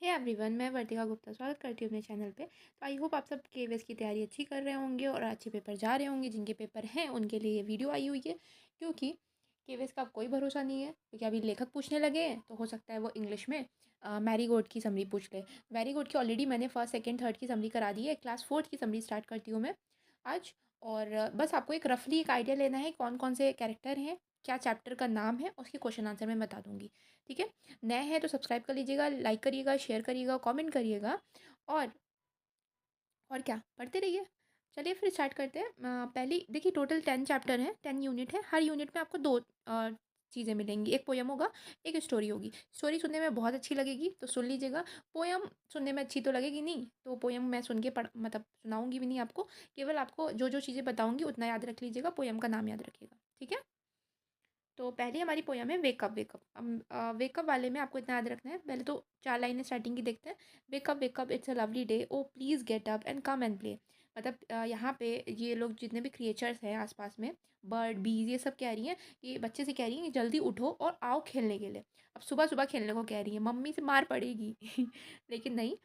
Hey everyone, मैं वर्तिका गुप्ता स्वागत करती हूँ अपने चैनल पे। तो आई होप आप सब केवीएस की तैयारी अच्छी कर रहे होंगे और अच्छे पेपर जा रहे होंगे। जिनके पेपर हैं उनके लिए ये वीडियो आई हुई है, क्योंकि केवीएस का कोई भरोसा नहीं है। क्योंकि अभी लेखक पूछने लगे हैं तो हो सकता है वो इंग्लिश में मैरी गोट की समरी पूछ ले। मैरी गोट की ऑलरेडी मैंने फर्स्ट सेकेंड थर्ड की समरी करा दी है। क्लास फोर्थ की समरी स्टार्ट करती हूँ मैं आज। और बस आपको एक रफली एक आइडिया लेना है कौन कौन से कैरेक्टर हैं, क्या चैप्टर का नाम है, उसके क्वेश्चन आंसर मैं बता दूंगी। ठीक है, नए हैं तो सब्सक्राइब कर लीजिएगा, लाइक करिएगा, शेयर करिएगा, कमेंट करिएगा और और क्या पढ़ते रहिए। चलिए फिर स्टार्ट करते हैं। पहली देखिए, टोटल 10 चैप्टर हैं, 10 यूनिट है। हर यूनिट में आपको दो चीज़ें मिलेंगी, एक पोयम होगा, एक स्टोरी होगी। स्टोरी सुनने में बहुत अच्छी लगेगी तो सुन लीजिएगा। पोयम सुनने में अच्छी तो लगेगी नहीं, तो पोयम मैं सुन के पढ़ मतलब सुनाऊंगी भी नहीं आपको। केवल आपको जो जो चीज़ें बताऊंगी उतना याद रख लीजिएगा, पोयम का नाम याद रखिएगा। ठीक है, तो पहली हमारी पोयम है वेकअप वेकअप। अब वेकअप वाले में आपको इतना याद रखना है। पहले तो 4 लाइनें स्टार्टिंग की देखते हैं। Wake up wake up it's a lovely day, O please get up and come and play. मतलब यहाँ पे ये लोग जितने भी क्रिएचर्स हैं आसपास में, बर्ड बीज, ये सब कह रही हैं कि बच्चे से कह रही हैं कि जल्दी उठो और आओ खेलने के लिए। अब सुबह सुबह खेलने को कह रही है, मम्मी से मार पड़ेगी लेकिन नहीं।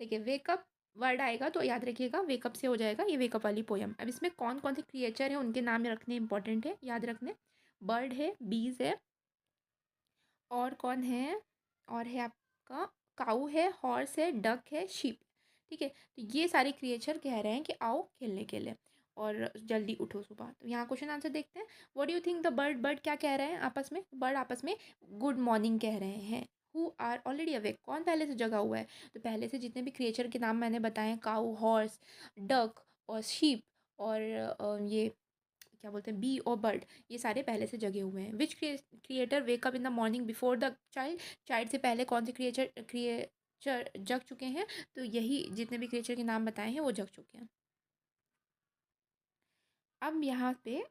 देखिए, वेकअप वर्ड आएगा तो याद रखिएगा, वेकअप से हो जाएगा ये वेकअप वाली पोयम। अब इसमें कौन कौन से क्रिएचर हैं उनके नाम रखने इंपॉर्टेंट है, याद रखने। बर्ड है, बीज है, और कौन है, और है आपका काऊ है, हॉर्स है, डक है, शीप। ठीक है, तो ये सारे क्रिएचर कह रहे हैं कि आओ खेलने के लिए और जल्दी उठो सुबह। तो यहाँ क्वेश्चन आंसर देखते हैं। What do you think the bird, bird क्या कह रहे हैं आपस में? बर्ड आपस में गुड मॉर्निंग कह रहे हैं। हु आर ऑलरेडी अवेक, कौन पहले से जगा हुआ है? तो पहले से जितने भी क्रिएचर के नाम मैंने बताए, काऊ, हॉर्स, डक और शीप और ये क्या बोलते हैं, बी और बर्ड, ये सारे पहले से जगे हुए हैं। Which creature wake up in the morning before the child, child से पहले कौन से क्रिएचर जग चुके हैं? तो यही जितने भी क्रिएचर के नाम बताए हैं वो जग चुके हैं। अब यहाँ पे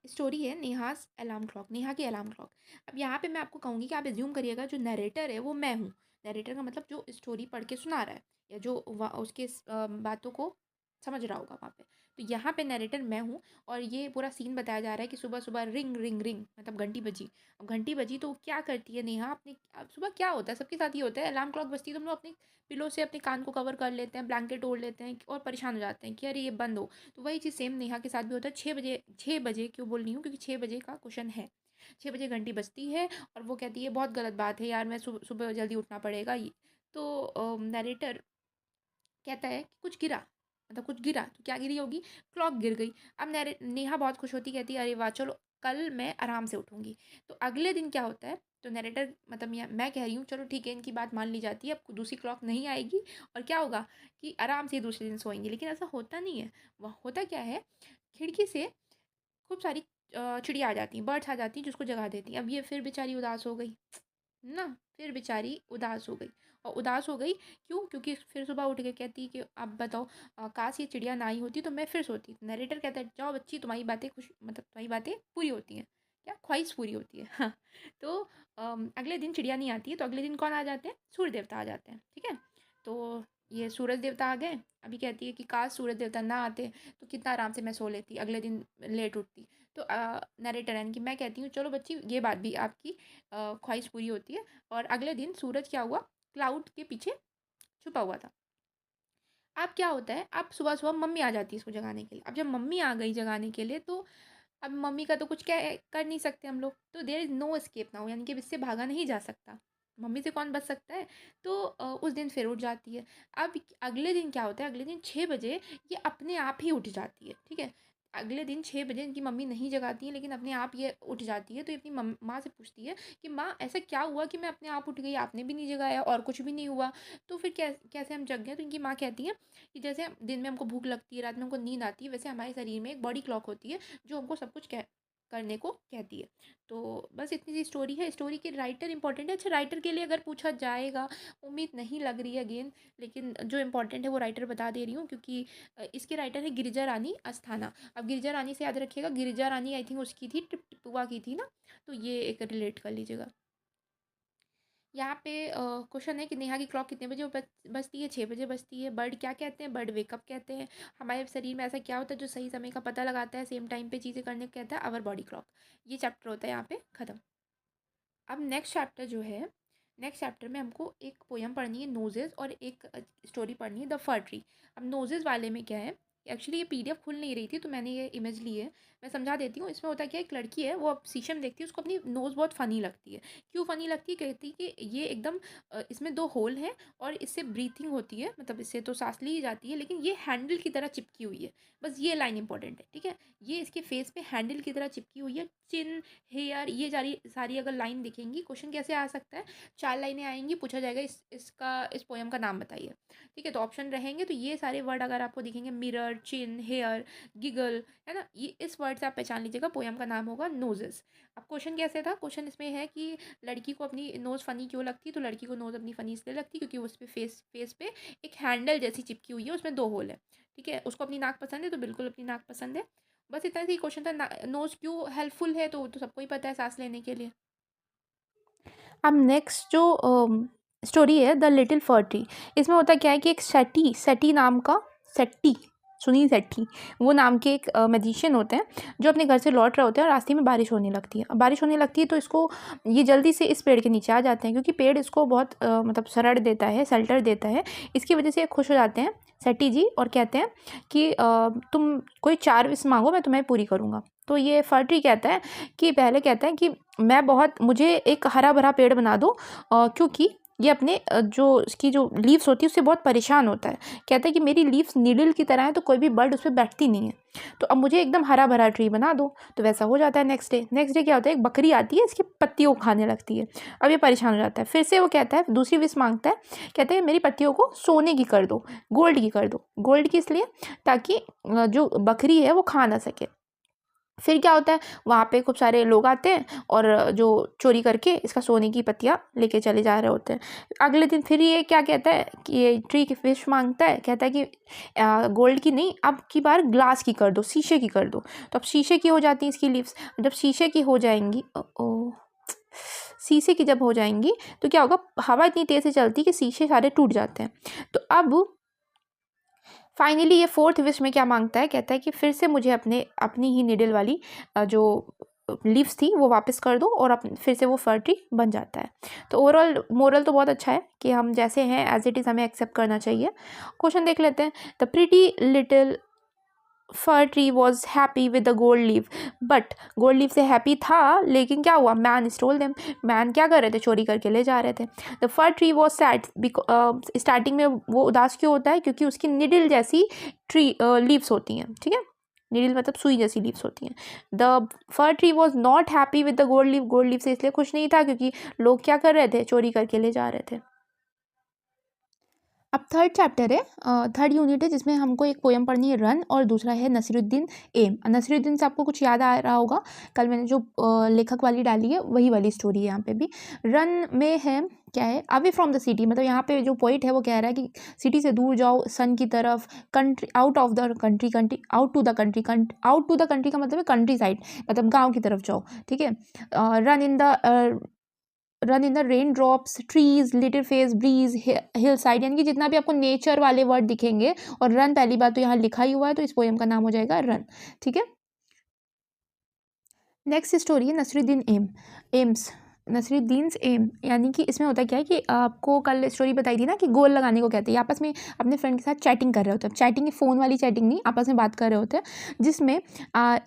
स्टोरी है नेहास अलार्म क्लॉक, नेहा की अलार्म क्लॉक। अब यहाँ पे मैं आपको कहूँगी कि आप एज्यूम करिएगा जो नरेटर है वो मैं हूँ। नरेटर का मतलब जो स्टोरी पढ़ के सुना रहा है या जो उसके बातों को समझ रहा होगा वहाँ पे। तो यहाँ पे नरेटर मैं हूँ और ये पूरा सीन बताया जा रहा है कि सुबह सुबह रिंग रिंग रिंग मतलब घंटी बजी। अब घंटी बजी तो क्या करती है नेहा अपनी, अब सुबह क्या होता है सबके साथ ही होता है, अलार्म क्लॉक बजती है तो हम लोग अपने पिलो से अपने कान को कवर कर लेते हैं, ब्लैंकेट ओढ़ लेते हैं और परेशान हो जाते हैं कि अरे ये बंद हो। तो वही चीज़ सेम नेहा के साथ भी होता है। 6 बजे, 6 बजे क्यों बोल रही हूँ, क्योंकि 6 बजे का क्वेश्चन है। 6 बजे घंटी बजती है और वो कहती है बहुत गलत बात है यार, मैं सुबह सुबह जल्दी उठना पड़ेगा तो नरेटर कहता है कि कुछ गिरा, मतलब कुछ गिरा तो क्या गिरी होगी? क्लॉक गिर गई। अब नेहा बहुत खुश होती, कहती है अरे वाह चलो कल मैं आराम से उठूंगी। तो अगले दिन क्या होता है, तो नरेटर मतलब मैं कह रही हूँ चलो ठीक है इनकी बात मान ली जाती है, अब दूसरी क्लॉक नहीं आएगी और क्या होगा कि आराम से ही दूसरे दिन सोएंगे। लेकिन ऐसा होता नहीं है। वह होता क्या है, खिड़की से खूब सारी चिड़िया आ जाती हैं, बर्ड्स आ जाती हैं जिसको जगा देती हैं। अब ये फिर बेचारी उदास हो गई ना, फिर बेचारी उदास हो गई। और उदास हो गई क्यों? क्योंकि फिर सुबह उठ के कहती कि अब बताओ, काश ये चिड़िया ना आई होती तो मैं फिर सोती। नरेटर कहता है जाओ बच्ची, तुम्हारी बातें खुश मतलब तुम्हारी बातें पूरी होती हैं, क्या ख्वाहिश पूरी होती है हाँ। तो अगले दिन चिड़िया नहीं आती है तो अगले दिन कौन आ जाते हैं? सूर्य देवता आ जाते हैं। ठीक है, तो ये सूरज देवता आ गए। अभी कहती है कि काश सूरज देवता ना आते तो कितना आराम से मैं सो लेती, अगले दिन लेट उठती। तो नरेटर यानी कि मैं कहती हूँ चलो बच्ची ये बात भी आपकी ख्वाहिश पूरी होती है। और अगले दिन सूरज क्या हुआ, क्लाउड के पीछे छुपा हुआ था। अब क्या होता है, अब सुबह सुबह मम्मी आ जाती है इसको जगाने के लिए। अब जब मम्मी आ गई जगाने के लिए तो अब मम्मी का तो कुछ क्या कर नहीं सकते हम लोग, तो there is no escape now, यानी कि अब इससे भागा नहीं जा सकता। मम्मी से कौन बच सकता है? तो उस दिन फिर उठ जाती है। अब अगले दिन क्या होता है, अगले दिन 6 बजे ये अपने आप ही उठ जाती है। ठीक है, अगले दिन 6 बजे इनकी मम्मी नहीं जगाती है लेकिन अपने आप ये उठ जाती है। तो ये अपनी माँ से पूछती है कि माँ ऐसा क्या हुआ कि मैं अपने आप उठ गई, आपने भी नहीं जगाया और कुछ भी नहीं हुआ, तो फिर कैसे हम जग गए? तो इनकी माँ कहती है कि जैसे दिन में हमको भूख लगती है, रात में हमको नींद आती है, वैसे हमारे शरीर में एक बॉडी क्लॉक होती है जो हमको सब कुछ करने को कहती है। तो बस इतनी सी स्टोरी है। स्टोरी के राइटर इंपॉर्टेंट है। अच्छा, राइटर के लिए अगर पूछा जाएगा, उम्मीद नहीं लग रही है अगेन, लेकिन जो इंपॉर्टेंट है वो राइटर बता दे रही हूँ क्योंकि इसके राइटर है गिरिजा रानी अस्थाना। अब गिरिजा रानी से याद रखिएगा, गिरिजा रानी आई थिंक उसकी थी टिपुआ की थी ना, तो ये एक रिलेट कर लीजिएगा। यहाँ पे क्वेश्चन है कि नेहा की क्लॉक कितने बजे बजती है? 6 बजे बजती है। बर्ड क्या कहते हैं? बर्ड वेकअप कहते हैं। हमारे शरीर में ऐसा क्या होता है जो सही समय का पता लगाता है, सेम टाइम पे चीज़ें करने को कहता है? Our body clock. ये चैप्टर होता है यहाँ पे ख़त्म। अब नेक्स्ट चैप्टर जो है नेक्स्ट चैप्टर में हमको एक पोयम पढ़नी है नोजेस और एक स्टोरी पढ़नी है द फर ट्री। अब नोजेस वाले में क्या है, एक्चुअली ये पीडीएफ खुल नहीं रही थी तो मैंने ये इमेज ली है, मैं समझा देती हूँ। इसमें होता क्या है, एक लड़की है वो अब शीशे में देखती है, उसको अपनी नोज़ बहुत फ़नी लगती है। क्यों फ़नी लगती है, कहती है कि ये एकदम इसमें 2 होल हैं और इससे ब्रीथिंग होती है, मतलब इससे तो सांस ली जाती है, लेकिन ये हैंडल की तरह चिपकी हुई है। बस ये लाइन इंपॉर्टेंट है, ठीक है। ये इसके फेस पे हैंडल की तरह चिपकी हुई है। चिन, हेयर, ये सारी अगर लाइन दिखेंगी, क्वेश्चन कैसे आ सकता है, 4 लाइनें आएँगी, पूछा जाएगा इस पोएम का नाम बताइए। ठीक है, तो ऑप्शन रहेंगे, तो ये सारे वर्ड अगर आपको दिखेंगे, मिरर, चिन, हेयर, गिगल, है ना, ये इस वर्ड से आप पहचान लीजिएगा पोएम का नाम होगा नोजेस। अब क्वेश्चन कैसे था, क्वेश्चन इसमें है कि लड़की को अपनी नोज़ फ़नी क्यों लगती है, तो लड़की को नोज़ अपनी फ़नी इसलिए लगती है क्योंकि उस पे फेस पे एक हैंडल जैसी चिपकी हुई है, उसमें 2 होल है। ठीक है, उसको अपनी नाक पसंद है तो बिल्कुल अपनी नाक पसंद है। बस इतना सी क्वेश्चन था। नोज़ क्यों हेल्पफुल है, तो वो तो सबको ही पता है सांस लेने के लिए। अब नेक्स्ट जो स्टोरी है द लिटिल फर ट्री। इसमें होता क्या है कि एक सेटी नाम का, सेट्टी, सुनील सेट्टी, वो नाम के एक मैजिशियन होते हैं जो अपने घर से लौट रहे होते हैं और रास्ते में बारिश होने लगती है। अब बारिश होने लगती है तो इसको, ये जल्दी से इस पेड़ के नीचे आ जाते हैं क्योंकि पेड़ इसको बहुत मतलब शरण देता है, शेल्टर देता है। इसकी वजह से ये खुश हो जाते हैं सेट्टी जी और कहते हैं कि तुम कोई 4 विश मांगो, मैं तुम्हें पूरी करूँगा। तो ये फर ट्री कहता है कि, पहले कहता है कि मुझे एक हरा भरा पेड़ बना दो, क्योंकि ये अपने जो इसकी जो लीव्स होती है उससे बहुत परेशान होता है। कहता है कि मेरी लीव्स नीडल की तरह है तो कोई भी बर्ड उस पर बैठती नहीं है, तो अब मुझे एकदम हरा भरा ट्री बना दो। तो वैसा हो जाता है। नेक्स्ट डे क्या होता है, एक बकरी आती है, इसकी पत्तियों को खाने लगती है। अब ये परेशान हो जाता है, फिर से वो कहता है, दूसरी विश मांगता है, कहता है मेरी पत्तियों को सोने की कर दो, गोल्ड की कर दो। गोल्ड की इसलिए ताकि जो बकरी है वो खा ना सके। फिर क्या होता है, वहाँ पे खूब सारे लोग आते हैं और जो चोरी करके इसका सोने की पत्तियाँ लेके चले जा रहे होते हैं। अगले दिन फिर ये क्या कहता है कि ये ट्री की फिश मांगता है, कहता है कि गोल्ड की नहीं, अब की बार ग्लास की कर दो, शीशे की कर दो। तो अब शीशे की हो जाती है इसकी लीव्स। जब शीशे की हो जाएंगी, शीशे की जब हो जाएंगी तो क्या होगा, हवा इतनी तेज़ से चलती है कि शीशे सारे टूट जाते हैं। तो अब फाइनली ये फोर्थ विश में क्या मांगता है, कहता है कि फिर से मुझे अपनी ही निडल वाली जो लीव्स थी वो वापस कर दो, और फिर से वो फर ट्री बन जाता है। तो ओवरऑल मोरल तो बहुत अच्छा है कि हम जैसे हैं एज इट इज़ हमें एक्सेप्ट करना चाहिए। क्वेश्चन देख लेते हैं। The pretty little for tree was happy with the gold leaf, but gold leaf से हैप्पी था, लेकिन क्या हुआ, मैन स्टोल देम। मैन क्या कर रहे थे, चोरी करके ले जा रहे थे। The for tree was sad, starting में वो उदास क्यों होता है, क्योंकि उसकी निडल जैसी लीव्स होती हैं। ठीक है, निडल मतलब सुई जैसी लीव्स होती हैं। The for tree was not happy with the gold leaf, gold leaf से इसलिए खुश नहीं था क्योंकि लोग क्या कर रहे थे, चोरी करके ले जा रहे थे। अब थर्ड चैप्टर है, थर्ड यूनिट है जिसमें हमको एक पोएम पढ़नी है रन, और दूसरा है नसीरुद्दीन एम। नसीरुद्दीन से आपको कुछ याद आ रहा होगा, कल मैंने जो लेखक वाली डाली है वही वाली स्टोरी है यहाँ पे भी। रन में है क्या है, अवे फ्रॉम द सिटी, मतलब यहाँ पे जो पोइट है वो कह रहा है कि सिटी से दूर जाओ, सन की तरफ, country, out of the country, out to the country, out to the country का मतलब है कंट्री साइड, मतलब गाँव की तरफ जाओ। ठीक है, run in the rain drops, trees, little face, breeze, hill side, यानी कि जितना भी आपको नेचर वाले वर्ड दिखेंगे, और रन पहली बार तो यहाँ लिखा ही हुआ है तो इस पोएम का नाम हो जाएगा रन। ठीक है, नेक्स्ट स्टोरी है एम्स। नसरुद्दीन्स एम, यानी कि इसमें होता क्या है कि आपको कल स्टोरी बताई थी ना कि गोल लगाने को कहते हैं। आपस में अपने फ्रेंड के साथ चैटिंग कर रहे होते हैं, चैटिंग फ़ोन वाली चैटिंग नहीं, आपस में बात कर रहे होते हैं, जिसमें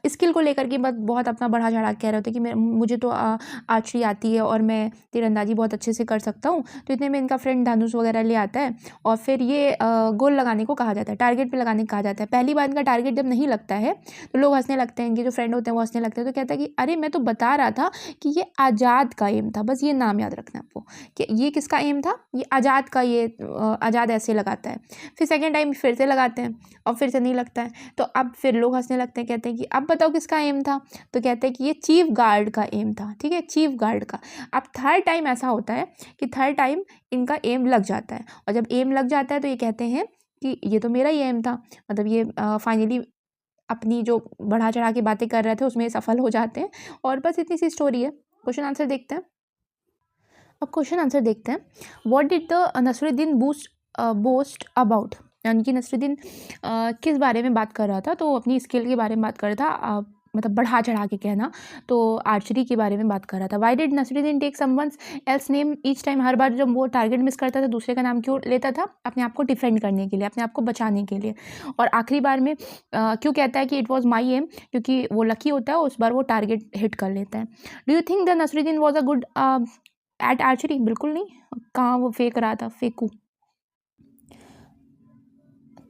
स्किल को लेकर के बहुत अपना बढ़ा चढ़ा कह रहे होते हैं कि मुझे तो आर्चरी आती है और मैं तीरंदाजी बहुत अच्छे से कर सकता हूँ। तो इतने में इनका फ्रेंड धनुष वगैरह ले आता है और फिर ये गोल लगाने को कहा जाता है, टारगेट पर लगाने को कहा जाता है। पहली बार इनका टारगेट जब नहीं लगता है तो लोग हंसने लगते हैं, इनके जो फ्रेंड होते हैं वो हंसने लगते हैं। तो कहता है कि अरे मैं तो बता रहा था कि ये आज़ाद का एम था, बस ये नाम याद रखना आपको कि ये किसका एम था, ये आज़ाद का। ये आज़ाद ऐसे लगाता है, फिर सेकेंड टाइम फिर से लगाते हैं और फिर से नहीं लगता है। तो अब फिर लोग हंसने लगते हैं, कहते हैं कि अब बताओ किसका एम था, तो कहते हैं कि ये चीफ गार्ड का एम था। ठीक है, चीफ गार्ड का। अब थर्ड टाइम ऐसा होता है कि थर्ड टाइम इनका एम लग जाता है, और जब एम लग जाता है तो ये कहते हैं कि ये तो मेरा ही एम था, मतलब ये फाइनली अपनी जो बढ़ा चढ़ा के बातें कर रहे थे उसमें सफल हो जाते हैं। और बस इतनी सी स्टोरी है। क्वेश्चन आंसर देखते हैं। अब क्वेश्चन आंसर देखते हैं। What did the Nasruddin boast about, यानी कि नसरुद्दीन किस बारे में बात कर रहा था, तो अपनी स्किल के बारे में बात कर रहा था। मतलब बढ़ा चढ़ा के कहना, तो आर्चरी के बारे में बात कर रहा था। Why did Nasruddin take someone's else name each time, हर बार जब वो टारगेट मिस करता था दूसरे का नाम क्यों लेता था? अपने आप को डिफेंड करने के लिए, अपने आप को बचाने के लिए। और आखिरी बार में क्यों कहता है कि इट वॉज माई एम? क्योंकि वो लकी होता है, उस बार वो टारगेट हिट कर लेता है। Do you think the Nasruddin was a good at archery? बिल्कुल नहीं, कहाँ वो फेंक रहा था, फेंकू।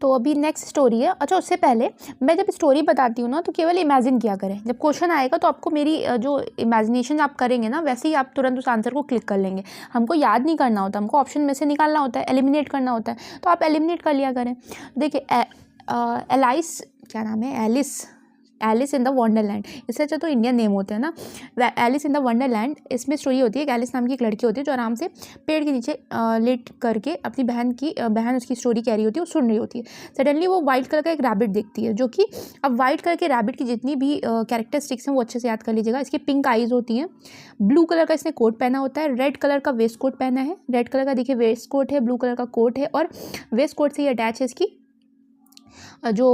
तो अभी नेक्स्ट स्टोरी है। अच्छा, उससे पहले मैं जब स्टोरी बताती हूँ ना तो केवल इमेजिन किया करें। जब क्वेश्चन आएगा तो आपको मेरी जो इमेजिनेशन आप करेंगे ना, वैसे ही आप तुरंत उस आंसर को क्लिक कर लेंगे। हमको याद नहीं करना होता, हमको ऑप्शन में से निकालना होता है, एलिमिनेट करना होता है, तो आप एलिमिनेट कर लिया करें। देखिए एलाइस, क्या नाम है, एलिस इन द वंडरलैंड, इससे अच्छा तो इंडियन नेम होते हैं ना। एलिस इन द वंडरलैंड, इसमें स्टोरी होती है कि एलिस नाम की एक लड़की होती है जो आराम से पेड़ के नीचे लेट करके अपनी बहन उसकी स्टोरी कह रही होती है, वो सुन रही होती है। सडनली वो वाइट कलर का एक रैबिट देखती है, जो कि अब वाइट कलर के रैबिट की जितनी भी कैरेक्टरिस्टिक्स हैं वो अच्छे से याद कर लीजिएगा। इसकी पिंक आईज होती हैं, ब्लू कलर का इसने कोट पहना होता है, रेड कलर का वेस्ट कोट पहना है, रेड कलर का देखिए वेस्ट कोट है, ब्लू कलर का कोट है, और वेस्ट कोट से ही अटैच है इसकी जो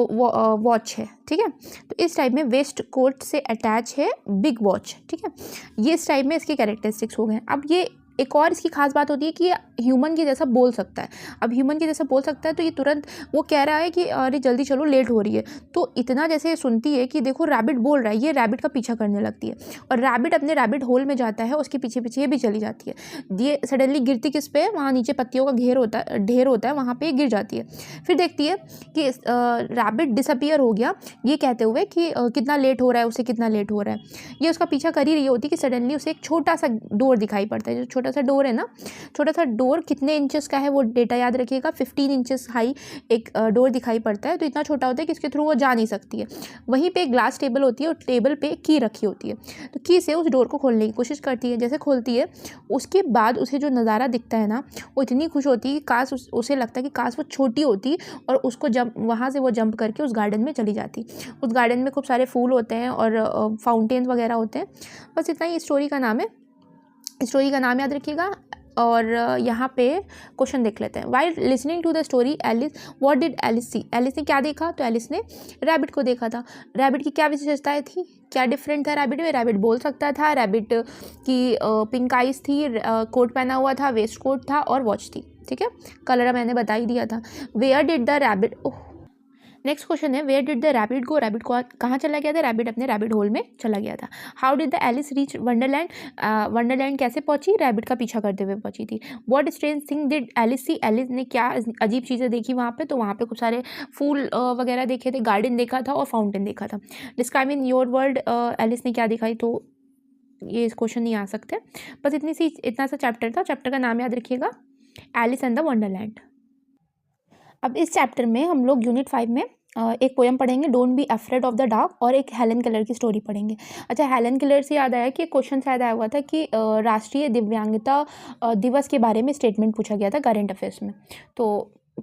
वॉच है। ठीक है, तो इस टाइप में वेस्ट कोट से अटैच है बिग वॉच। ठीक है, ये इस टाइप में इसके कैरेक्टरिस्टिक्स हो गए। अब ये एक और इसकी खास बात होती है कि ये ह्यूमन के जैसा बोल सकता है। अब ह्यूमन के जैसा बोल सकता है तो ये तुरंत वो कह रहा है कि अरे जल्दी चलो लेट हो रही है, तो इतना जैसे सुनती है कि देखो रैबिट बोल रहा है, ये रैबिट का पीछा करने लगती है, और रैबिट अपने रैबिट होल में जाता है, उसके पीछे पीछे ये भी चली जाती है। ये सडनली गिरती किस पे? वहाँ नीचे पत्तियों का ढेर होता है, वहाँ पे गिर जाती है। फिर देखती है कि रैबिट डिसअपियर हो गया, ये कहते हुए कि कितना लेट हो रहा है, उसे कितना लेट हो रहा है। ये उसका पीछा कर ही रही होती कि सडनली उसे एक छोटा सा डोर दिखाई पड़ता है। जो छोटा सा डोर है ना, छोटा सा डोर कितने इंचेस का है वो डेटा याद रखिएगा, 15 इंचेस हाई एक डोर दिखाई पड़ता है। तो इतना छोटा होता है कि इसके थ्रू वो जा नहीं सकती है। वहीं पे एक ग्लास टेबल होती है और टेबल पे की रखी होती है, तो की से उस डोर को खोलने की कोशिश करती है। जैसे खोलती है उसके बाद उसे जो नज़ारा दिखता है ना, वो इतनी खुश होती है कि काश उसे लगता है कि काश वो छोटी होती और उसको वहाँ से वो जंप करके उस गार्डन में चली जाती। उस गार्डन में खूब सारे फूल होते हैं और फाउंटेन वगैरह होते हैं। बस इतना ही स्टोरी का नाम है, स्टोरी का नाम याद रखिएगा। और यहाँ पे क्वेश्चन देख लेते हैं। While listening to the story Alice what did Alice see? Alice ने क्या देखा? तो एलिस ने रैबिट को देखा था। रैबिट की क्या विशेषताएं थी, क्या डिफरेंट था रैबिट में? रैबिट बोल सकता था, रैबिट की पिंक आइज थी, कोट पहना हुआ था, वेस्ट कोट था और वॉच थी। ठीक है, कलर मैंने बता ही दिया था। Where did the rabbit, next question है where did the rabbit go? Rabbit को कहाँ चला गया था? रैबिट अपने रैबिट होल में चला गया था। How did the Alice reach wonderland? Wonderland कैसे पहुंची? रैबिट का पीछा करते हुए पहुंची थी। What strange thing did Alice see? Alice ने क्या अजीब चीज़ें देखी वहाँ पे? तो वहाँ पे कुछ सारे फूल वगैरह देखे थे, गार्डन देखा था और फाउंटेन देखा था। Describe in your word, Alice ने क्या दिखाई? तो ये क्वेश्चन नहीं आ सकते। बस इतना सा चैप्टर था। चैप्टर का नाम याद रखिएगा, एलिस एंड द वंडरलैंड। अब इस चैप्टर में हम लोग यूनिट 5 में एक पोएम पढ़ेंगे, don't be afraid of the dark, और एक हेलन केलर की स्टोरी पढ़ेंगे। अच्छा, हेलन केलर से याद आया कि क्वेश्चन शायद आया हुआ था कि राष्ट्रीय दिव्यांगता दिवस के बारे में स्टेटमेंट पूछा गया था करंट अफेयर्स में। तो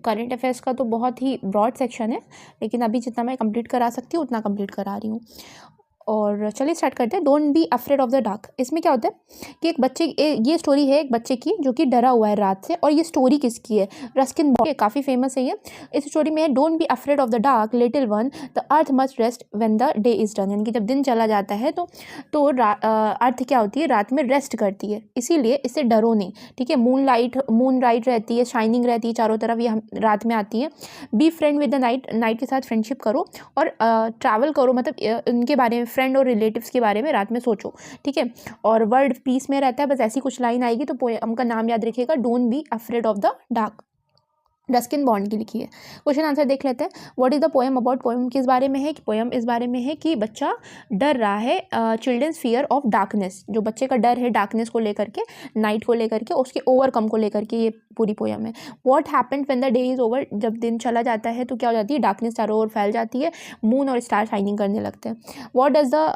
करंट अफेयर्स का तो बहुत ही ब्रॉड सेक्शन है, लेकिन अभी जितना मैं कंप्लीट करा सकती हूँ उतना कंप्लीट करा रही हूँ। और चलिए स्टार्ट करते हैं। Don't be afraid of the dark, इसमें क्या होता है कि एक बच्चे ये स्टोरी है एक बच्चे की जो कि डरा हुआ है रात से। और ये स्टोरी किसकी है? रस्किन बॉन्ड, काफ़ी फेमस है ये। इस स्टोरी में don't be afraid of the dark little one, the earth must rest when the day is done, यानी कि जब दिन चला जाता है तो अर्थ क्या होती है? रात में रेस्ट करती है, इसीलिए इससे डरो नहीं। ठीक है, मून राइट रहती है, शाइनिंग रहती है चारों तरफ, ये रात में आती है। Be friend with the night, night के साथ फ्रेंडशिप करो और ट्रैवल करो, मतलब उनके बारे में, फ्रेंड और रिलेटिव्स के बारे में रात में सोचो। ठीक है, और वर्ल्ड पीस में रहता है। बस ऐसी कुछ लाइन आएगी तो पोएम का नाम याद रखिएगा, don't be afraid of the dark, Ruskin bond की लिखी है। क्वेश्चन आंसर देख लेते हैं। What is the poem about? Poem किस बारे में है? कि पोएम इस बारे में है कि बच्चा डर रहा है, चिल्ड्रंस फियर ऑफ डार्कनेस, जो बच्चे का डर है डार्कनेस को लेकर के, नाइट को लेकर के, उसके ओवरकम को लेकर के ये पूरी पोएम है। What happened when the day is over? जब दिन चला जाता है तो क्या हो जाती है? डार्कनेस चारों ओर फैल जाती है, मून और स्टार शाइनिंग करने लगते हैं। What does the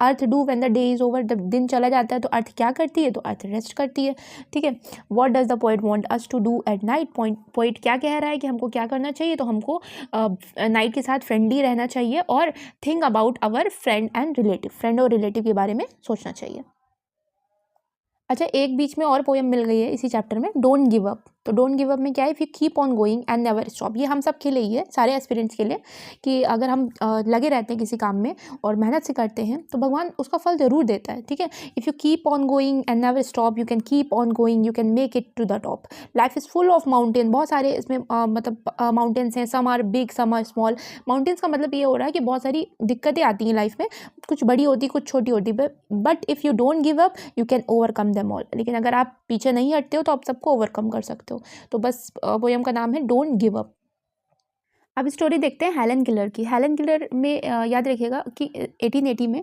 earth do when the day is over? जब दिन चला जाता है तो अर्थ क्या करती है? तो अर्थ रेस्ट करती है। ठीक है, what does the poet want us to do at night? Poet क्या कह रहा है कि हमको क्या करना चाहिए? तो हमको नाइट के साथ फ्रेंडली रहना चाहिए और think about our friend and relative, friend और रिलेटिव के बारे में सोचना चाहिए। अच्छा, एक बीच में और पोएम मिल गई है इसी चैप्टर में, डोंट गिव अप। तो डोंट गिव अप में क्या है, if you keep on going and never stop. ये हम सब के लिए ही है, सारे एस्पिरेंट्स के लिए, कि अगर हम लगे रहते हैं किसी काम में और मेहनत से करते हैं तो भगवान उसका फल ज़रूर देता है, ठीक है। If you keep on going and never stop, you can keep on going, you can make it to the top. Life is full of mountain, बहुत सारे इसमें मतलब माउंटेन्स हैं, some are big some are small. Mountains का मतलब ये हो रहा है कि बहुत सारी दिक्कतें आती हैं लाइफ में, कुछ बड़ी होती कुछ छोटी होती, but if you don't give up you can overcome them all. लेकिन अगर आप पीछे नहीं हटते हो तो आप सबको ओवरकम कर सकते हो। तो बस पोयम का नाम है डोंट गिव अप। अब स्टोरी देखते हैं हेलन किलर की। हेलन किलर में याद रखिएगा कि 1880 में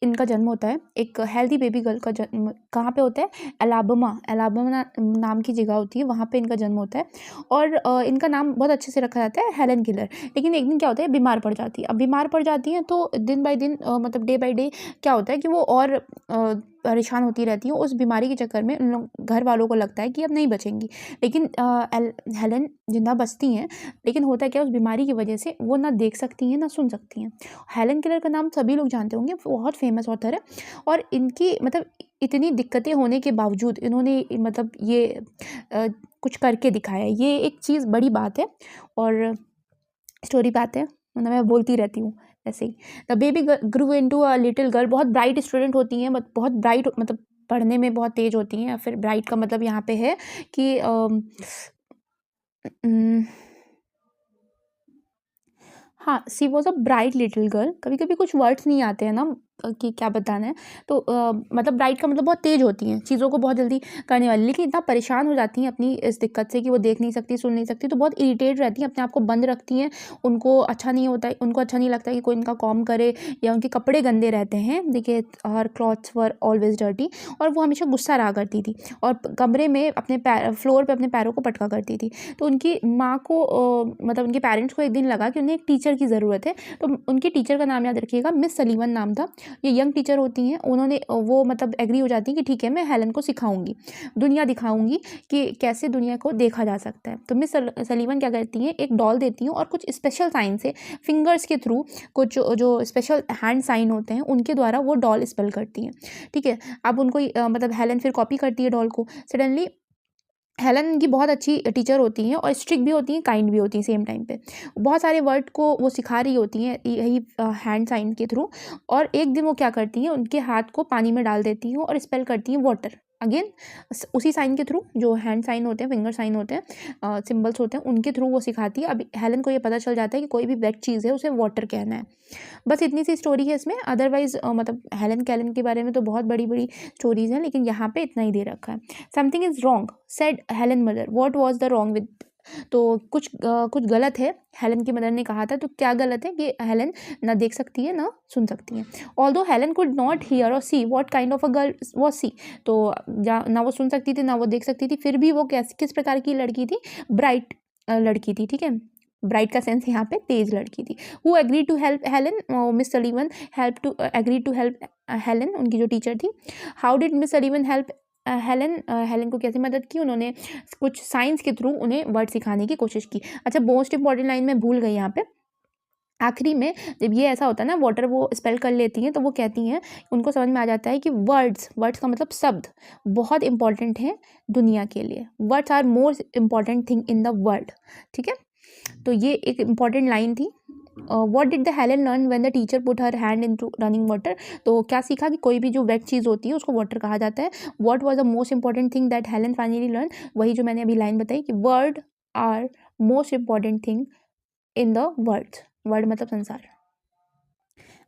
इनका जन्म होता है। एक हेल्दी बेबी गर्ल का जन्म कहाँ पे होता है, अलाबामा नाम की जगह होती है, वहाँ पे इनका जन्म होता है। और इनका नाम बहुत अच्छे से रखा जाता है हेलन किलर। लेकिन एक दिन क्या होता है, बीमार पड़ जाती है। अब बीमार पड़ जाती हैं तो दिन बाय दिन मतलब डे बाय डे क्या होता है कि वो और परेशान होती रहती हैं। उस बीमारी के चक्कर में उन लोग घर वालों को लगता है कि अब नहीं बचेंगी, लेकिन हेलन जिंदा बचती हैं। लेकिन होता क्या, उस बीमारी की वजह से वो ना देख सकती हैं ना सुन सकती हैं। हेलन किलर का नाम सभी लोग जानते होंगे, बहुत फेमस ऑथर है। और इनकी मतलब इतनी दिक्कतें होने के बावजूद इन्होंने मतलब ये कुछ करके दिखाया है, ये एक चीज़ बड़ी बात है। और स्टोरी पे आते हैं, मतलब मैं बोलती रहती हूँ ऐसे ही। The baby grew into a little girl. बहुत ब्राइट स्टूडेंट होती हैं, बहुत ब्राइट मतलब पढ़ने में बहुत तेज होती हैं। या फिर ब्राइट का मतलब यहाँ पे है कि हाँ, she was a bright little girl. कभी कभी कुछ वर्ड्स नहीं आते हैं ना कि क्या बताना है, तो मतलब ब्राइट का मतलब बहुत तेज होती हैं, चीज़ों को बहुत जल्दी करने वाली। लेकिन इतना परेशान हो जाती हैं अपनी इस दिक्कत से कि वो देख नहीं सकती सुन नहीं सकती, तो बहुत इरिटेट रहती हैं, अपने आप को बंद रखती हैं। उनको अच्छा नहीं होता, उनको अच्छा नहीं लगता कि कोई इनका कॉम करे, या उनके कपड़े गंदे रहते हैं। देखिए, हर क्लॉथ्स वर ऑलवेज डर्टी। और वो हमेशा गुस्सा रहा करती थी और कमरे में अपने फ्लोर पर अपने पैरों को पटका करती थी। तो उनकी माँ को मतलब उनके पेरेंट्स को एक दिन लगा कि उन्हें एक टीचर की ज़रूरत है। तो उनकी टीचर का नाम याद रखिएगा, मिस सलीवन नाम था। ये यंग टीचर होती हैं, उन्होंने वो मतलब एग्री हो जाती हैं कि ठीक है, मैं हेलन को सिखाऊंगी, दुनिया दिखाऊंगी कि कैसे दुनिया को देखा जा सकता है। तो मिस सलीवन क्या करती हैं, एक डॉल देती हैं और कुछ स्पेशल साइन से फिंगर्स के थ्रू कुछ जो स्पेशल हैंड साइन होते हैं उनके द्वारा वो डॉल स्पेल करती हैं, ठीक है। अब उनको मतलब हेलन फिर कॉपी करती है डॉल को। सडनली हेलन की बहुत अच्छी टीचर होती हैं और स्ट्रिक्ट भी होती हैं, काइंड भी होती हैं सेम टाइम पे। बहुत सारे वर्ड को वो सिखा रही होती हैं यही हैंड साइन के थ्रू। और एक दिन वो क्या करती हैं, उनके हाथ को पानी में डाल देती हैं और स्पेल करती हैं वाटर। अगेन उसी साइन के थ्रू, जो हैंड साइन होते हैं, फिंगर साइन होते हैं, सिम्बल्स होते हैं, उनके थ्रू वो सिखाती है। अब हेलन को ये पता चल जाता है कि कोई भी वेट चीज़ है उसे वाटर कहना है। बस इतनी सी स्टोरी है इसमें। अदरवाइज मतलब हेलन कैलन के बारे में तो बहुत बड़ी बड़ी स्टोरीज हैं, लेकिन यहाँ पे इतना ही दे रखा है। Something is wrong said Helen mother, what was the wrong with. तो कुछ गलत है, हेलन की मदर ने कहा था। तो क्या गलत है कि हेलन ना देख सकती है ना सुन सकती है। Although Helen could not hear और see what kind of a girl was she. तो ना वो सुन सकती थी ना वो देख सकती थी, फिर भी वो किस प्रकार की लड़की थी, ब्राइट लड़की थी, ठीक है। ब्राइट का सेंस यहाँ पे तेज लड़की थी। Who agree to help Helen, Miss Sullivan help to agree to help Helen, उनकी जो टीचर थी। How did Miss Sullivan help Helen, Helen को कैसे मदद की, उन्होंने कुछ साइंस के थ्रू उन्हें वर्ड सिखाने की कोशिश की। अच्छा, मोस्ट इंपॉर्टेंट लाइन मैं भूल गई यहाँ पे। आखिरी में जब ये ऐसा होता है ना, वाटर वो स्पेल कर लेती हैं, तो वो कहती हैं, उनको समझ में आ जाता है कि वर्ड्स का मतलब शब्द बहुत इंपॉर्टेंट हैं दुनिया के लिए। Words are more important thing in the world, ठीक है। तो ये एक इम्पॉर्टेंट लाइन थी। What did the Helen learn when the teacher put her hand into running water. तो क्या सीखा कि कोई भी जो वेट चीज़ होती है उसको वाटर कहा जाता है। What was the most important thing that Helen finally learn, वही जो मैंने अभी लाइन बताई कि word are most important thing in the world. Word मतलब संसार।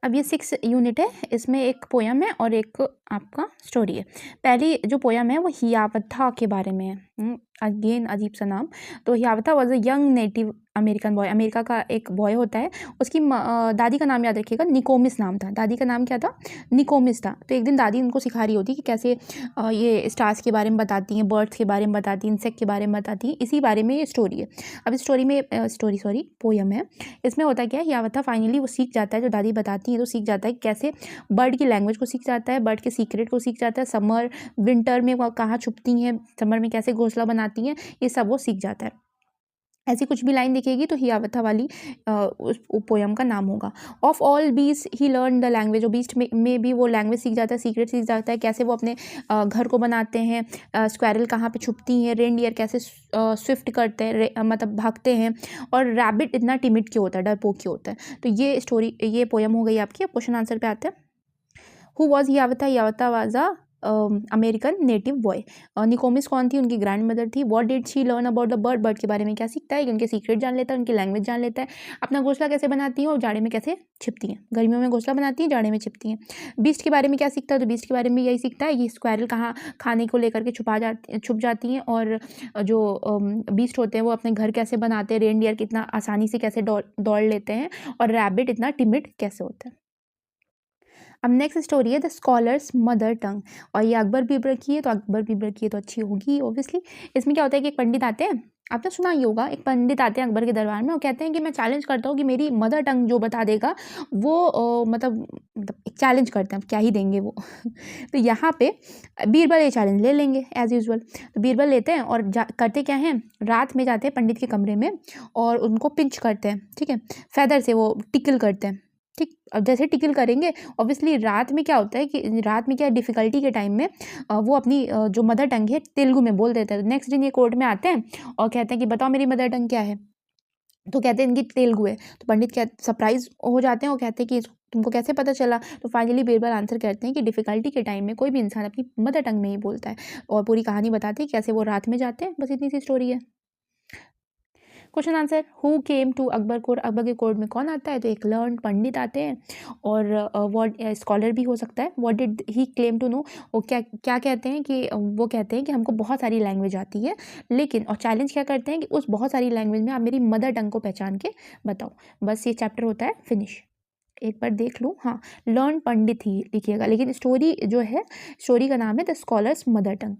अब ये 6 यूनिट है, इसमें एक पोयम है और एक आपका स्टोरी है। पहली जो पोयम है वो हियावथा के बारे में है। अगेन अजीब सा नाम। तो Hiawatha was a young native American boy, America का एक बॉय होता है। उसकी दादी का नाम याद रखिएगा, निकोमिस नाम था। दादी का नाम क्या था, निकोमिस था। तो एक दिन दादी उनको सिखा रही होती कि कैसे ये स्टार्स के बारे में बताती हैं, बर्ड्स के बारे में बताती हैं, इंसेक्ट के बारे में बताती हैं। इसी बारे में ये स्टोरी है। अब इस स्टोरी में पोयम है। इसमें होता क्या है, हियावथा फाइनली वो सीख जाता है, जो दादी बताती है तो सीख जाता है कि कैसे बर्ड की लैंग्वेज को सीख जाता है, बर्ड के सीक्रेट को सीख जाता है, समर विंटर में वो कहाँ छुपती हैं, समर में कैसे घोंसला बनाती हैं, ये सब वो सीख जाता है। ऐसी कुछ भी लाइन दिखेगी तो हियावता वाली उस पोयम का नाम होगा। Of all beast he learn the language, और बीस्ट में भी वो लैंग्वेज सीख जाता है, सीक्रेट सीख जाता है, कैसे वो अपने घर को बनाते हैं, स्क्वायरल कहाँ पे छुपती हैं, रेनडियर कैसे स्विफ्ट करते हैं, मतलब भागते हैं, और रैबिट इतना टिमिड क्यों होता है, डरपोक क्यों होता है। तो ये स्टोरी, ये पोयम हो गई आपकी। क्वेश्चन आंसर पे आते हैं। Who was Hiawatha? Hiawatha was a American native boy. Nokomis कौन थी? उनकी ग्रैंड मदर थी। What did she learn about the bird? Bird के बारे में क्या सीखता है? कि उनके सीक्रेट जान लेता है, उनकी लैंग्वेज जान लेता है, अपना घोंसला कैसे बनाती है और जाड़े में कैसे छिपती हैं। गर्मियों में घोंसला बनाती हैं, जाड़े में छिपती हैं। बीस्ट के बारे में क्या सीखता है? तो बीस्ट के बारे में यही सीखता है कि स्क्वायरल कहाँ खाने को लेकर के छुप जाती हैं, और जो बीस्ट होते हैं वो अपने घर कैसे बनाते हैं, रेनडियर कितना आसानी से कैसे दौड़ लेते हैं, और रैबिट इतना टिमिड कैसे होता है। अब नेक्स्ट स्टोरी है द स्कॉलर्स मदर टंग, और ये अकबर बीरबल की है, तो अकबर बीरबल की है तो अच्छी होगी ऑब्वियसली। इसमें क्या होता है कि एक पंडित आते हैं, आपने सुना ही होगा, एक पंडित आते हैं अकबर के दरबार में, और कहते हैं कि मैं चैलेंज करता हूँ कि मेरी मदर टंग जो बता देगा वो मतलब एक चैलेंज करते हैं, क्या ही देंगे वो तो यहाँ पे बीरबल ये चैलेंज ले लेंगे एज यूजल। तो बीरबल लेते हैं और करते क्या हैं, रात में जाते हैं पंडित के कमरे में और उनको पिंच करते हैं, ठीक है, फेदर से वो टिकल करते हैं, ठीक। अब जैसे टिकल करेंगे, ऑब्वियसली रात में क्या होता है कि रात में क्या डिफ़िकल्टी के टाइम में वो अपनी जो मदर टंग है तेलुगु में बोल देते हैं। नेक्स्ट दिन ये कोर्ट में आते हैं और कहते हैं कि बताओ मेरी मदर टंग क्या है, तो कहते हैं इनकी तेलुगु है। तो पंडित क्या सरप्राइज हो जाते हैं और कहते हैं कि तुमको कैसे पता चला। तो फाइनली बीरबल आंसर करते हैं कि डिफ़िकल्टी के टाइम में कोई भी इंसान अपनी मदर टंग में ही बोलता है, और पूरी कहानी बताते हैं कैसे वो रात में जाते हैं। बस इतनी सी स्टोरी है। Question answer, who came to Akbar court? Akbar के कोर्ट में कौन आता है? तो एक लर्न पंडित आते हैं, और व्हाट स्कॉलर भी हो सकता है। What did he claim to know? वो क्या क्या कहते हैं कि वो कहते हैं कि हमको बहुत सारी लैंग्वेज आती है, लेकिन और चैलेंज क्या करते हैं कि उस बहुत सारी लैंग्वेज में आप मेरी मदर टंग को पहचान के बताओ। बस ये चैप्टर होता है फिनिश। एक बार देख लूँ, हाँ, लर्न पंडित ही लिखिएगा, लेकिन स्टोरी जो है, स्टोरी का नाम है द स्कॉलर्स मदर टंग।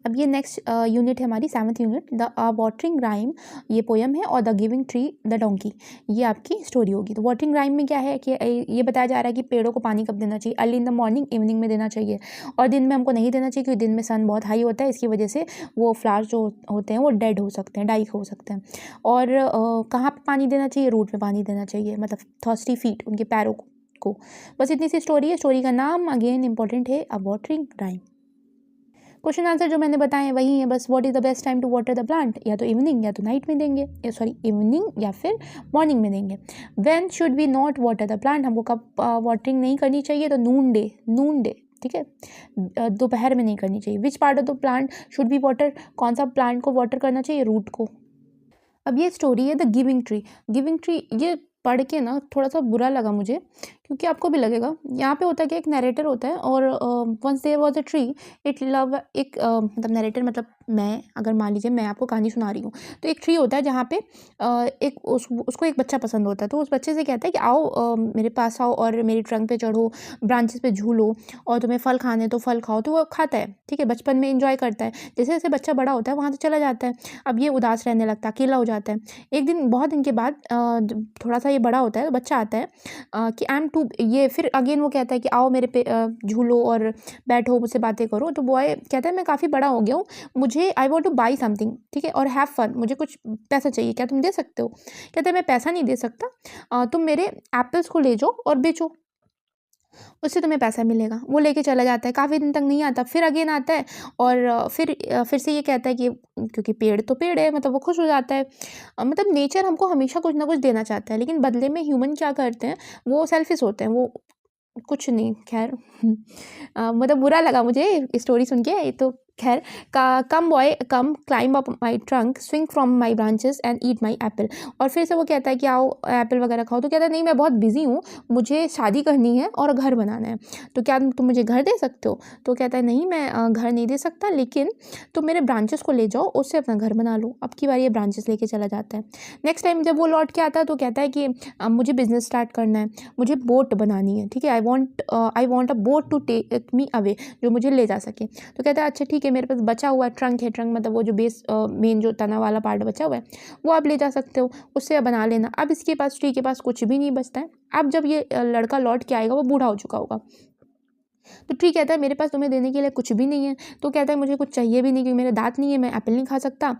अब ये नेक्स्ट यूनिट है हमारी 7th unit, the watering rhyme, ये पोयम है, और the giving tree the donkey, ये आपकी स्टोरी होगी। तो वाटरिंग राइम में क्या है कि ये बताया जा रहा है कि पेड़ों को पानी कब देना चाहिए, early in the morning, evening में देना चाहिए, और दिन में हमको नहीं देना चाहिए क्योंकि दिन में सन बहुत हाई होता है, इसकी वजह से वो फ्लावर्स जो होते हैं वो डेड हो सकते हैं, डाई हो सकते हैं। और कहाँ पर पानी देना चाहिए? रूट में पानी देना चाहिए, मतलब थर्स्टी फीट, उनके पैरों को। बस इतनी सी स्टोरी है। स्टोरी का नाम अगेन इंपॉर्टेंट है, a watering rhyme. Question answer जो मैंने बताए वही है बस। What is the best time to water the plant? या तो इवनिंग या तो नाइट में देंगे, सॉरी इवनिंग या फिर मॉर्निंग में देंगे। When should we not water the plant? हमको कब वाटरिंग नहीं करनी चाहिए? तो नून डे, ठीक है, दोपहर में नहीं करनी चाहिए। Which part of the plant should be water? कौन सा प्लांट को वाटर करना चाहिए? रूट को। अब ये स्टोरी है the giving tree. Giving tree ये पढ़ के ना थोड़ा सा बुरा लगा मुझे, क्योंकि आपको भी लगेगा। यहाँ पे होता है कि एक नरेटर होता है, और once there was a tree it love, एक मतलब नरेटर मतलब मैं, अगर मान लीजिए मैं आपको कहानी सुना रही हूँ, तो एक ट्री होता है जहाँ पे एक उसको एक बच्चा पसंद होता है। तो उस बच्चे से कहता है कि आओ मेरे पास आओ और मेरी ट्रंक पे चढ़ो, ब्रांचेस पे झूलो, और तुम्हें फल खाने तो फल खाओ। तो वो खाता है, ठीक है, बचपन में इंजॉय करता है। जैसे जैसे बच्चा बड़ा होता है वहाँ से चला जाता है। अब ये उदास रहने लगता है, अकेला हो जाता है। एक दिन, बहुत दिन के बाद थोड़ा सा ये बड़ा होता है, तो बच्चा आता है कि आई एम टू, ये फिर अगेन वो कहता है कि आओ मेरे पे झूलो और बैठो, मुझसे बातें करो। तो बॉय कहता है मैं काफ़ी बड़ा हो गया हूँ, मुझे I want two by something, ठीक है, और हैव फन, मुझे कुछ पैसा चाहिए, क्या तुम दे सकते हो? कहता है मैं पैसा नहीं दे सकता, तुम मेरे एप्पल्स को ले जाओ और बेचो, उससे तुम्हें पैसा मिलेगा। वो लेके चला जाता है, काफ़ी दिन तक नहीं आता, फिर अगेन आता है, और फिर से ये कहता है कि क्योंकि पेड़ तो पेड़ है, मतलब वो खुश हो जाता है। मतलब नेचर हमको हमेशा कुछ ना कुछ देना चाहता है, लेकिन बदले में ह्यूमन क्या करते हैं, वो सेल्फिश होते हैं, वो कुछ नहीं, खैर मतलब बुरा लगा मुझे स्टोरी सुन के। ये तो खैर, come boy come climb up my trunk, swing from my branches and eat my apple. और फिर से वो कहता है कि आओ एप्पल वगैरह खाओ। तो कहता है नहीं, मैं बहुत बिजी हूँ, मुझे शादी करनी है और घर बनाना है, तो क्या तुम मुझे घर दे सकते हो? तो कहता है नहीं, मैं घर नहीं दे सकता, लेकिन तुम मेरे ब्रांचेस को ले जाओ, उससे अपना घर बना लो। अब की बार ये ब्रांचेस लेके चला जाता है। नेक्स्ट टाइम जब वो लौट के आता है तो कहता है कि मुझे बिजनेस स्टार्ट करना है, मुझे बोट बनानी है, ठीक है, I want a boat to take me away, जो मुझे ले जा सके। तो कहता है अच्छा ठीक है, मेरे पास बचा हुआ ट्रंक है, ट्रंक मतलब वो जो बेस मेन जो तना वाला पार्ट बचा हुआ है वो आप ले जा सकते हो, उससे बना लेना। अब इसके पास, ट्री के पास कुछ भी नहीं बचता है। अब जब ये लड़का लौट के आएगा वो बूढ़ा हो चुका होगा। तो ट्री कहता है मेरे पास तुम्हें देने के लिए कुछ भी नहीं है। तो कहता है मुझे कुछ चाहिए भी नहीं, क्योंकि मेरे दाँत नहीं है, मैं एप्पल नहीं खा सकता,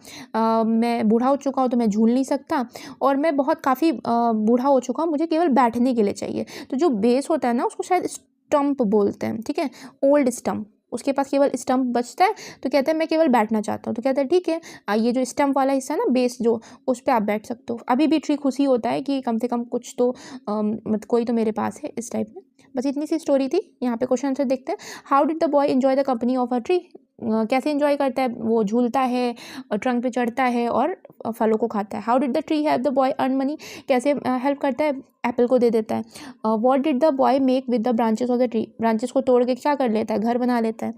मैं बूढ़ा हो चुका हूँ तो मैं झूल नहीं सकता, और मैं बहुत काफ़ी बूढ़ा हो चुका हूँ, मुझे केवल बैठने के लिए चाहिए। तो जो बेस होता है ना उसको शायद स्टम्प बोलते हैं, ठीक है, ओल्ड स्टम्प, उसके पास केवल स्टम्प बचता है। तो कहता है मैं केवल बैठना चाहता हूँ। तो कहता है ठीक है, ये जो स्टम्प वाला हिस्सा है ना, बेस जो, उस पर आप बैठ सकते हो। अभी भी ट्री खुशी होता है कि कम से कम कुछ तो मतलब कोई तो मेरे पास है, इस टाइप में। बस इतनी सी स्टोरी थी। यहाँ पे क्वेश्चन आंसर देखते हैं। How did the boy enjoy the company of a tree? कैसे एंजॉय करता है वो? झूलता है, ट्रंक पे चढ़ता है और फलों को खाता है। How did the tree help the boy earn money? कैसे हेल्प करता है? एप्पल को दे देता है। What did the boy make with the branches of the tree? Branches को तोड़ के क्या कर लेता है? घर बना लेता है।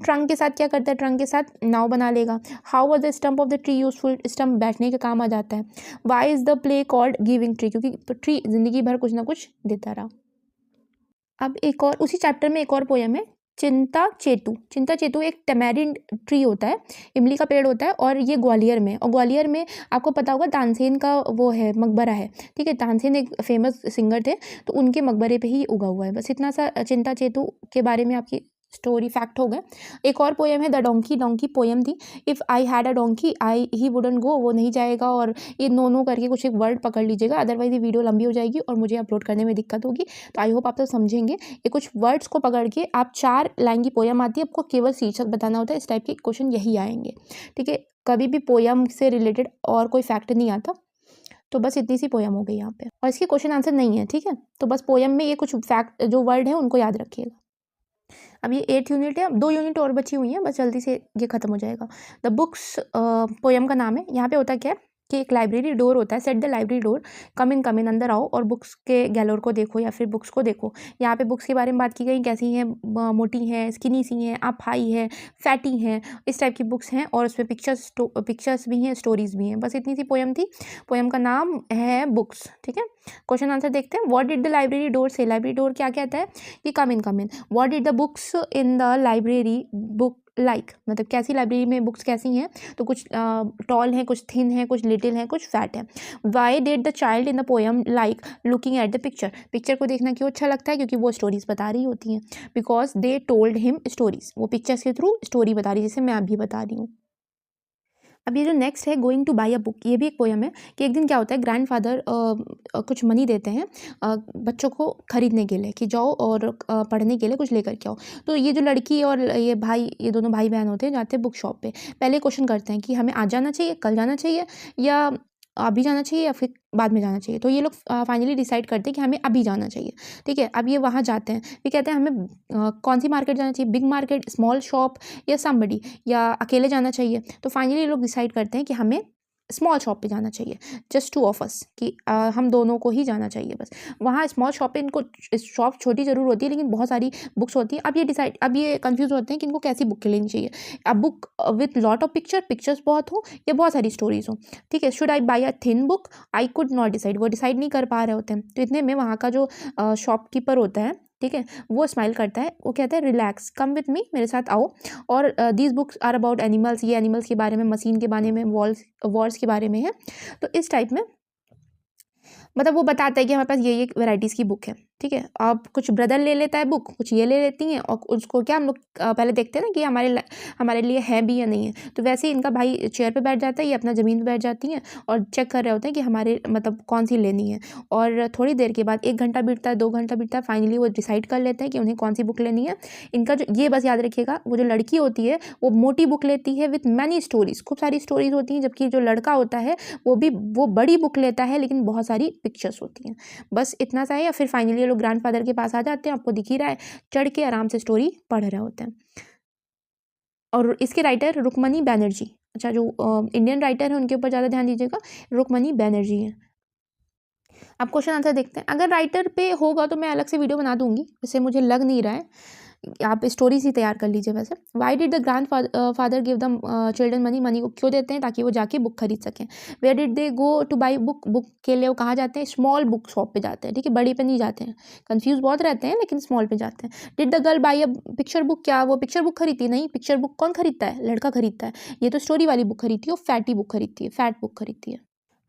ट्रंक के साथ क्या करता है? ट्रंक के साथ नाव बना लेगा। How was the stump of the tree useful? Stump बैठने के काम आ जाता है। Why is the play called giving tree? क्योंकि ट्री जिंदगी भर कुछ ना कुछ देता रहा। अब एक और उसी चैप्टर में एक और पोयम है, चिंता चेतु। चिंता चेतु एक टैमारिंड ट्री होता है, इमली का पेड़ होता है, और ये ग्वालियर में, और ग्वालियर में आपको पता होगा तानसेन का वो है, मकबरा है, ठीक है। तानसेन एक फेमस सिंगर थे, तो उनके मकबरे पे ही उगा हुआ है। बस इतना सा चिंता चेतु के बारे में आपकी स्टोरी फैक्ट हो गए। एक और पोयम है द डोंकी। डोंकी पोयम थी। If I had a donkey I he wouldn't go, वो नहीं जाएगा, और ये नो नो करके कुछ एक वर्ड पकड़ लीजिएगा, अदरवाइज ये वीडियो लंबी हो जाएगी और मुझे अपलोड करने में दिक्कत होगी। तो आई होप आप सब समझेंगे। ये कुछ वर्ड्स को पकड़ के आप 4 लाइन की पोयम आती है, आपको केवल शीर्षक बताना होता है। इस टाइप के क्वेश्चन यही आएंगे, ठीक है। कभी भी पोयम से रिलेटेड और कोई फैक्ट नहीं आता। तो बस इतनी सी पोयम हो गई यहाँ पे, और इसके क्वेश्चन आंसर नहीं है, ठीक है। तो बस पोयम में ये कुछ फैक्ट जो वर्ड है उनको याद रखिएगा। अब ये 8th यूनिट है, अब 2 यूनिट और बची हुई हैं, बस जल्दी से ये खत्म हो जाएगा। द बुक्स पोयम का नाम है। यहाँ पे होता क्या है कि एक लाइब्रेरी डोर होता है, सेट द लाइब्रेरी डोर, कम इन अंदर आओ और बुक्स के गैलर को देखो या फिर बुक्स को देखो। यहाँ पे बुक्स के बारे में बात की गई, कैसी हैं, मोटी हैं, स्किनी सी हैं, अप हाई है, फैटी हैं, इस टाइप की बुक्स हैं, और उसमें पिक्चर्स भी हैं, स्टोरीज भी हैं। बस इतनी सी पोयम थी। पोयम का नाम है बुक्स, ठीक है। क्वेश्चन आंसर देखते हैं। What did the library door say? Library door क्या कहता है कि come in. What did the books in the library book like? मतलब कैसी लाइब्रेरी में बुक्स कैसी हैं? तो कुछ टॉल हैं, कुछ थिन है, कुछ लिटिल है, कुछ फैट है। Why did the child in the poem like looking at the picture? Picture को देखना क्यों अच्छा लगता है? क्योंकि वो स्टोरीज बता रही होती हैं। Because they told him stories, वो पिक्चर्स के थ्रू स्टोरी बता रही है, जैसे मैं अभी बता रही हूँ। अब ये जो नेक्स्ट है going two by a book, ये भी एक पोयम है कि एक दिन क्या होता है, ग्रैंडफादर कुछ मनी देते हैं बच्चों को खरीदने के लिए कि जाओ और पढ़ने के लिए कुछ लेकर के आओ। तो ये जो लड़की और ये भाई, ये दोनों भाई बहन होते हैं, जाते हैं बुक शॉप पे। पहले क्वेश्चन करते हैं कि हमें आज जाना चाहिए, कल जाना चाहिए, या अभी जाना चाहिए, या फिर बाद में जाना चाहिए। तो ये लोग फाइनली डिसाइड करते हैं कि हमें अभी जाना चाहिए, ठीक है। अब ये वहाँ जाते हैं, फिर कहते हैं हमें कौन सी मार्केट जाना चाहिए, बिग मार्केट, स्मॉल शॉप, या समबडी, या अकेले जाना चाहिए। तो फाइनली ये लोग डिसाइड करते हैं कि हमें स्मॉल शॉप पे जाना चाहिए, जस्ट 2 ऑफ अस, कि हम दोनों को ही जाना चाहिए बस। वहाँ स्मॉल शॉप पे इनको, शॉप छोटी ज़रूर होती है लेकिन बहुत सारी बुक्स होती हैं। अब ये कंफ्यूज होते हैं कि इनको कैसी बुक लेनी चाहिए। अब book with lot of pictures बहुत हो, या बहुत सारी स्टोरीज हो, ठीक है। Should I by a thin book? I could not decide, वो डिसाइड नहीं कर पा रहे होते हैं। तो इतने में वहाँ का जो शॉपकीपर होता है, ठीक है, वो स्माइल करता है, वो कहता है रिलैक्स, कम विथ मी, मेरे साथ आओ, और these books are about animals, ये एनिमल्स के बारे में, मशीन के बारे में, वॉर्स के बारे में है। तो इस टाइप में मतलब वो बताता है कि हमारे पास ये वैराइटीज़ की बुक है, ठीक है। अब कुछ ब्रदर ले लेता है बुक, कुछ ये ले लेती हैं, और उसको क्या हम लोग पहले देखते हैं ना कि हमारे लिए है भी या नहीं है। तो वैसे ही इनका भाई चेयर पे बैठ जाता है, ये अपना ज़मीन पे बैठ जाती हैं और चेक कर रहे होते हैं कि हमारे मतलब कौन सी लेनी है। और थोड़ी देर के बाद 1 घंटा बीतता है, 2 घंटा बीतता है, फाइनली वो डिसाइड कर लेते हैं कि उन्हें कौन सी बुक लेनी है। इनका जो, ये बस याद रखिएगा, वो जो लड़की होती है वो मोटी बुक लेती है विथ मैनी स्टोरीज, खूब सारी स्टोरीज होती हैं, जबकि जो लड़का होता है वो बड़ी बुक लेता है लेकिन बहुत सारी पिक्चर्स होती हैं। बस इतना सा है। या फिर फाइनली ये लोग ग्रैंडफादर के पास आ जाते हैं, आपको दिख ही रहा है, चढ़ के आराम से स्टोरी पढ़ रहे होते हैं। और इसके राइटर रुक्मणी बैनर्जी, अच्छा, जो इंडियन राइटर है उनके ऊपर ज़्यादा ध्यान दीजिएगा, रुक्मणी बैनर्जी है। अब क्वेश्चन आंसर देखते हैं। अगर राइटर पे होगा तो मैं अलग से वीडियो बना दूंगी, वैसे मुझे लग नहीं रहा है, आप स्टोरीज ही तैयार कर लीजिए। वैसे why did the grand father give them children money को क्यों देते हैं? ताकि वो जाके बुक खरीद सकें। Where did they go to buy book के लिए वो कहाँ जाते हैं? स्मॉल बुक शॉप पे जाते हैं, ठीक है, बड़ी पे नहीं जाते हैं। कंफ्यूज बहुत रहते हैं लेकिन स्मॉल पे जाते हैं। Did the girl by a picture book? क्या वो पिक्चर बुक खरीदती? नहीं, पिक्चर बुक कौन खरीदता है? लड़का खरीदता है। ये तो स्टोरी वाली बुक खरीदती है, वो फैटी बुक खरीदती है, फैट बुक खरीदती है।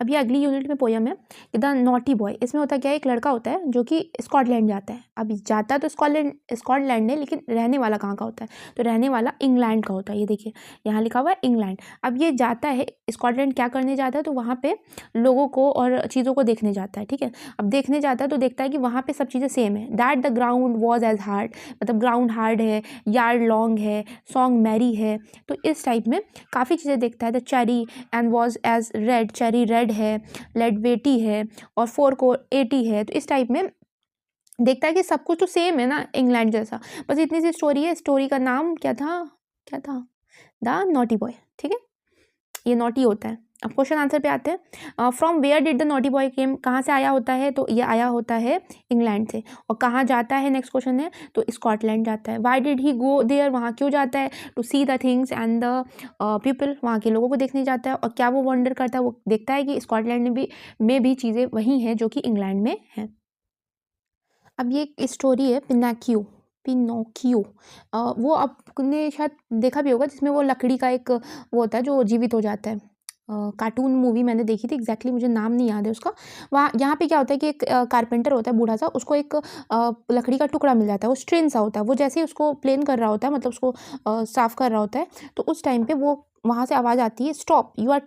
अब ये अगली यूनिट में पोयम है कि द नॉटी बॉय। इसमें होता क्या है, एक लड़का होता है जो कि स्कॉटलैंड जाता है। अब जाता तो स्कॉटलैंड है, लेकिन रहने वाला कहाँ का होता है, तो रहने वाला इंग्लैंड का होता है। ये देखिए यहाँ लिखा हुआ है इंग्लैंड। अब ये जाता है स्कॉटलैंड, क्या करने जाता है, तो वहाँ पे लोगों को और चीज़ों को देखने जाता है। ठीक है, अब देखने जाता है तो देखता है कि वहाँ पे सब चीज़ें सेम है। That the ground was as hard, मतलब ग्राउंड हार्ड है, यार्ड लॉन्ग है, सॉन्ग मैरी है। तो इस टाइप में काफ़ी चीज़ें देखता है। The cherry and was as red, cherry red है, लेड वेटी है, और 4 को 80 है। तो इस टाइप में देखता है कि सब कुछ तो सेम है ना इंग्लैंड जैसा। बस इतनी सी स्टोरी है। स्टोरी का नाम क्या था, क्या था, द नॉटी बॉय। ठीक है, ये नॉटी होता है। अब क्वेश्चन आंसर पे आते हैं। From where did the naughty boy came, कहाँ से आया होता है, तो ये आया होता है इंग्लैंड से। और कहाँ जाता है, नेक्स्ट क्वेश्चन है, तो स्कॉटलैंड जाता है। Why did he go there, वहाँ क्यों जाता है, to see the things and the people, वहाँ के लोगों को देखने जाता है। और क्या वो वंडर करता है, वो देखता है कि स्कॉटलैंड में भी चीज़ें वही हैं जो कि इंग्लैंड में हैं। अब ये एक स्टोरी है पिनोकियो। पिनोकियो वो आपने शायद देखा भी होगा, जिसमें वो लकड़ी का एक वो होता है जो जीवित हो जाता है। कार्टून मूवी मैंने देखी थी, एग्जैक्टली मुझे नाम नहीं याद है उसका। वहाँ यहाँ पे क्या होता है कि एक कारपेंटर होता है बूढ़ा सा, उसको एक लकड़ी का टुकड़ा मिल जाता है, वो स्ट्रेन सा होता है। वो जैसे ही उसको प्लेन कर रहा होता है, मतलब उसको साफ कर रहा होता है, तो उस टाइम पे वो वहाँ से आवाज़ आती है, स्टॉप यू आर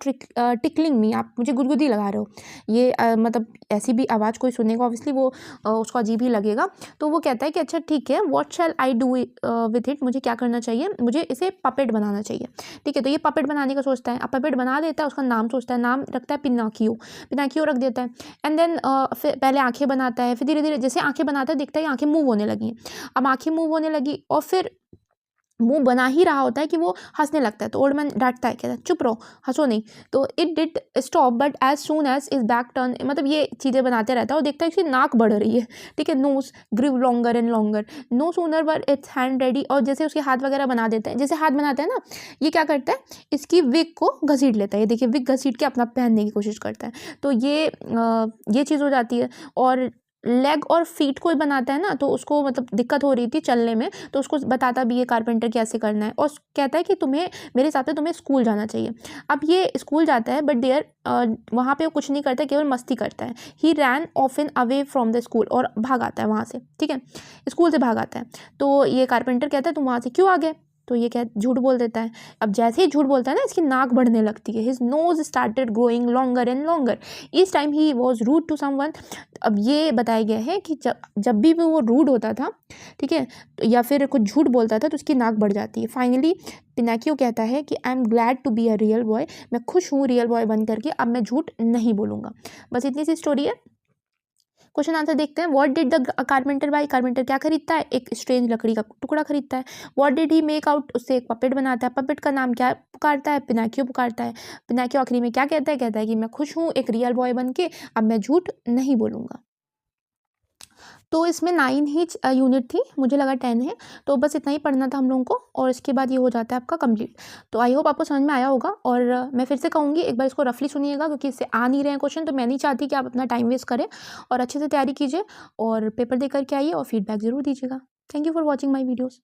टिकलिंग मी, आप मुझे गुदगुदी लगा रहे हो। ये मतलब ऐसी भी आवाज़ कोई सुनेगा ऑब्वियसली वो उसको अजीब ही लगेगा। तो वो कहता है कि अच्छा ठीक है, what shell I do with it, मुझे क्या करना चाहिए, मुझे इसे पपेट बनाना चाहिए। ठीक है, तो ये पपेट बनाने का सोचता है। अब पपेट बना देता है, उसका नाम सोचता है, नाम रखता है पिनोकियो। पिनोकियो रख देता है। एंड देन फिर पहले आंखें बनाता है, फिर धीरे धीरे जैसे आंखें बनाता है दिखता है कि आंखें मूव होने लगी। अब आंखें मूव होने लगी और फिर मुंह बना ही रहा होता है कि वो हंसने लगता है। तो ओल्ड मैन डांटता है, कहता है चुप रहो, हंसो नहीं। तो it did stop but as soon as is back turn, मतलब ये चीज़ें बनाते रहता है और देखता है कि नाक बढ़ रही है। ठीक है, nose grew longer and longer, no sooner were its hand ready, और जैसे उसके हाथ वगैरह बना देते हैं, जैसे हाथ बनाता है ना, ये क्या करता है, इसकी विग को घसीट लेता है। ये देखिए विग घसीट के अपना पहनने की कोशिश करता है। तो ये चीज़ हो जाती है। और लेग और फीट कोई बनाता है ना, तो उसको मतलब दिक्कत हो रही थी चलने में, तो उसको बताता भी है कारपेंटर कैसे करना है, और कहता है कि तुम्हें, मेरे हिसाब से तुम्हें स्कूल जाना चाहिए। अब ये स्कूल जाता है बट देयर वहाँ पे वो कुछ नहीं करता, केवल मस्ती करता है। He ran often away from the school, और भाग आता है वहाँ से। ठीक है, स्कूल से भाग आता है। तो ये कारपेंटर कहता है तुम वहाँ से क्यों आ गए, तो ये क्या झूठ बोल देता है। अब जैसे ही झूठ बोलता है ना, इसकी नाक बढ़ने लगती है। His nose started growing longer and longer, this time he was rude to someone. अब ये बताया गया है कि जब भी वो रूड होता था, ठीक है, या फिर कुछ झूठ बोलता था, तो उसकी नाक बढ़ जाती है। फाइनली पिनोकियो कहता है कि I am glad to be a real boy, मैं खुश हूँ रियल बॉय बन करके, अब मैं झूठ नहीं बोलूँगा। बस इतनी सी स्टोरी है। क्वेश्चन आंसर देखते हैं। What did the carpenter buy, carpenter क्या खरीदता है, एक स्ट्रेंज लकड़ी का टुकड़ा खरीदता है। What did he make out, उससे एक पपेट बनाता है। पपेट का नाम क्या पुकारता है, पिनोकियो पुकारता है। पिनोकियो आखिरी में क्या कहता है कि मैं खुश हूँ एक रियल बॉय बन के, अब मैं झूठ नहीं बोलूँगा। तो इसमें 9 ही यूनिट थी, मुझे लगा 10 है, तो बस इतना ही पढ़ना था हम लोगों को, और इसके बाद ये हो जाता है आपका कंप्लीट। तो आई होप आपको समझ में आया होगा। और मैं फिर से कहूँगी एक बार इसको रफली सुनिएगा, क्योंकि इससे आ नहीं रहे हैं क्वेश्चन, तो मैं नहीं चाहती कि आप अपना टाइम वेस्ट करें, और अच्छे से तैयारी कीजिए और पेपर दे करके आइए और फीडबैक ज़रूर दीजिएगा। Thank you for watching my videos.